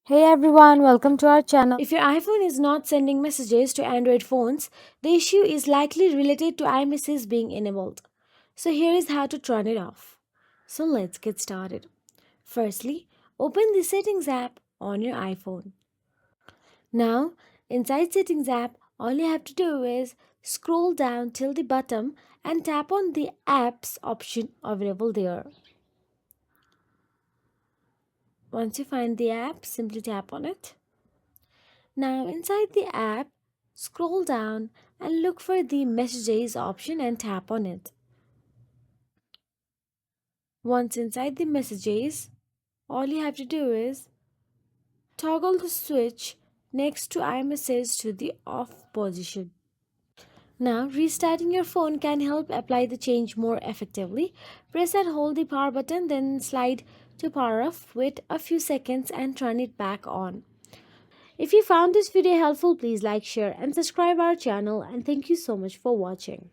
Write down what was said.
Hey everyone, welcome to our channel. If your iPhone is not sending messages to Android phones, the issue is likely related to iMessage being enabled. So here is how to turn it off. So let's get started. Firstly, open the Settings app on your iPhone. Now, inside Settings app, all you have to do is scroll down till the bottom and tap on the apps option available there. Once you find the app, simply tap on it. Now, inside the app, scroll down and look for the Messages option and tap on it. Once inside the Messages, all you have to do is toggle the switch next to iMessage to the off position. Now, restarting your phone can help apply the change more effectively. Press and hold the power button, then slide to power off, wait a few seconds and turn it back on. If you found this video helpful, please like, share and subscribe our channel, and thank you so much for watching.